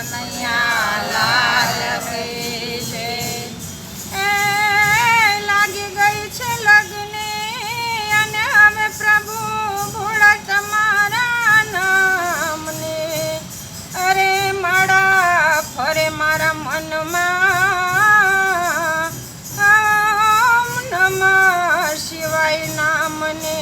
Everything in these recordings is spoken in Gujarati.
કનૈયા લાલ કી જય. એ લાગી ગઈ છે લગ્ને અને હવે પ્રભુ ભૂળ તમારા નામને. અરે માળા ફરે મારા મનમાં ઓમ નમઃ શિવાય નામને.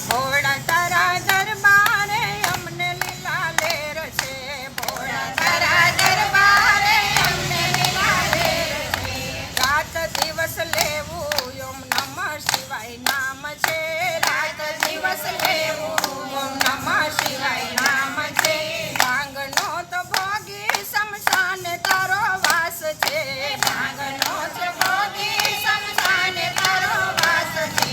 ભોળા તારા દરબારે અમને લીલા લેર છે. ભોળા તારા દરબારે અમને લીલા લેર છે. રાત દિવસ લેવું ઓમ નમઃ શિવાય નામ છે. રાત દિવસ લેવું ઓમ નમઃ શિવાય નામ છે. ભાંગનો તો ભોગી શમશાન તારો વાસ છે. ભાંગનો તો ભોગી શમશાન તારો વાસ છે.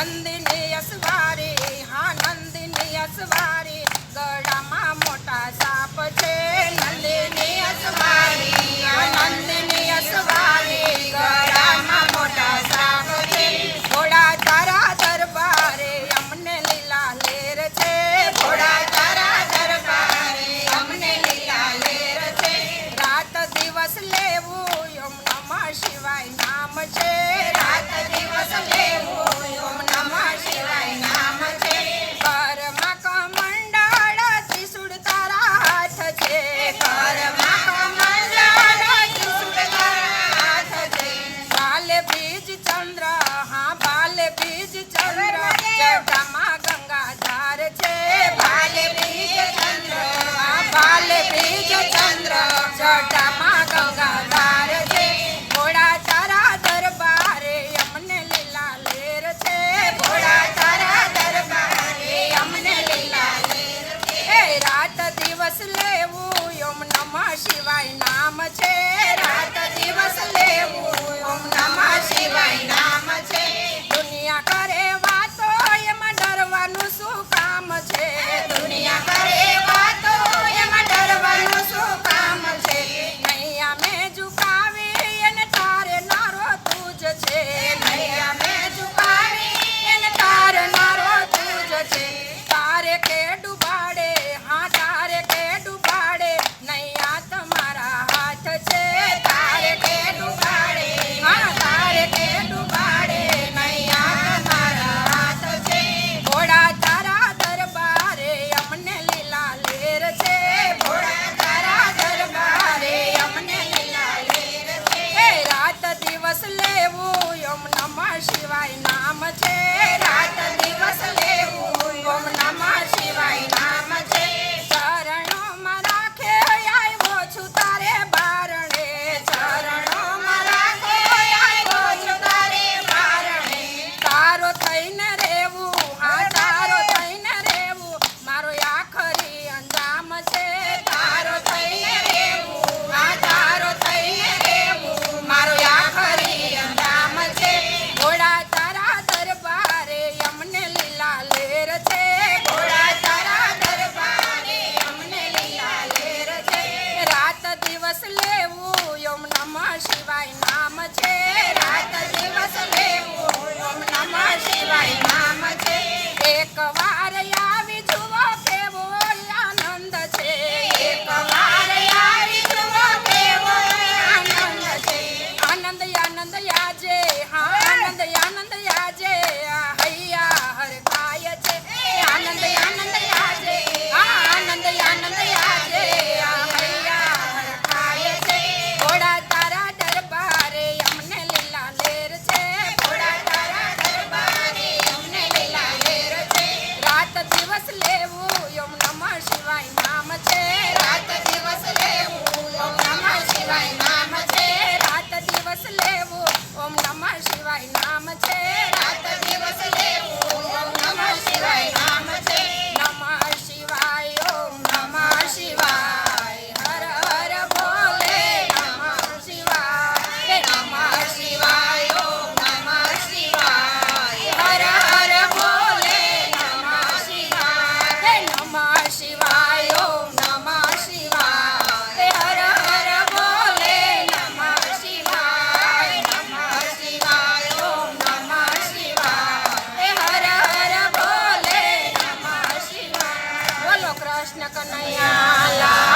નંદિની અસવારી, હા નંદિની અસવારી, ગળામાં મોટા સાપ છે. નંદિની અસવારી, હા નંદિની અસવારી, ગળામાં મોટા સાપ છે. ભોળા તારા દરબારે અમને લીલા લેર છે. ભોળા તારા દરબારે અમને લીલા લેર છે. રાત દિવસ લેવું ઓમ નમઃ શિવાય નામ છે. રાત દિવસ લેવું ઓમ નમઃ શિવાય નામ છે. ઘરમાં કમંડળ ત્રિશૂળ તારા હાથ છે. ઘરમાં કમંડળ ત્રિશૂળ તારા હાથ છે. બાલે બીજ ચંદ્ર, હા બાલે બીજ ચંદ્ર, જટામાં ગંગાધાર છે. બાલે બીજ ચંદ્ર, હા બાલે બીજ ચંદ્ર, જટામાં ગંગાધાર છે. ભોળા તારા દરબારે અમને લીલા લેર છે. ભોળા તારા દરબારે અમને લીલા લેર છે. એ રાત દિવસ લેવું ઓમ નમઃ શિવાય નામ છે. રાત દિવસ લેવું ઓમ નમઃ શિવાય નામ છે. દુનિયા કરે વાતો એમાં ડરવાનું શું કામ છે. દુનિયા કરે વાતો એમાં ડરવાનું શું કામ છે. નૈયા મેં ઝુકાવી એને તારે નારો તું જ છે. નૈયા મેં ઝુકાવી એને તારે નારો તું જ છે. તારે કે ડૂબાડે, હા તારે કે ડૂબાડે, નૈયા તમારા હાથ છે. તારે કે ડૂબાડે, હા તારે કે ડૂબાડે, નૈયા તમારા હાથ છે. ભોળા તારા દરબારે અમને લીલા લેર છે. ભોળા તારા દરબારે અમને લીલા લેર છે. એ રાત દિવસ લેવું ઓમ નમઃ શિવાય નામ છે. રાત દિવસ લેવું ઓમ નમઃ શિવાય નામ છે. ચરણોમાં રાખે આવ્યો છું તારે બારણે. ચરણોમાં રાખે આવ્યો છું તારે બારણે. તારો થઈને રેવું, હા તારો થઈને રેવું, મારો આખરી અંજામ છે. તારો થઈને રેવું, હા તારો થઈને રેવું, મારો આખરી અંજામ છે. ભોળા તારા દરબારે અમને લીલા લેર છે. ભોળા તારા દરબારે અમને લીલા લેર છે. રાત દિવસ લેવું ઓમ નમઃ શિવાય નામ છે. રાત દિવસ લેવું ઓમ નમઃ શિવાય નામ છે. એક વાર આવી જુઓ કેવો આનંદ છે. એક વાર આવી જુઓ કેવો આનંદ છે. આનંદ આનંદ યાજે, હા આનંદ આનંદ યાજે, હૈયા હરખાય છે. આનંદ આનંદ યાજે, હા આનંદ આનંદ યાજે, હૈયા હરખાય છે. ભોળા તારા દરબારે અમને લીલા લેર છે. ભોળા તારા દરબારે અમને લીલા લેર છે. રાત દિવસ લેવું ઓમ નમઃ શિવાય નામ છે. રાત દિવસ લેવું ઓમ નમઃ શિવાય નામ છે. રાત દિવસ લેવું ઓમ નમઃ શિવાય નામ છે. રાત દિવસ લેવું ઓમ નમઃ શિવાય નામ છે. નમઃ શિવાય ઓમ નમઃ શિવાય, હર હર બોલે નમઃ શિવાય. નમઃ શિવાય ઓમ નમઃ શિવાય, હર હર બોલે નમઃ શિવાય. નમઃ શિવાય ઓમ નમઃ શિવાય, હર હર બોલે નમઃ શિવાય. નમઃ શિવાય ઓમ નમઃ શિવાય, હર હર બોલે નમઃ શિવાય. કૃષ્ણ કનૈયા લાલ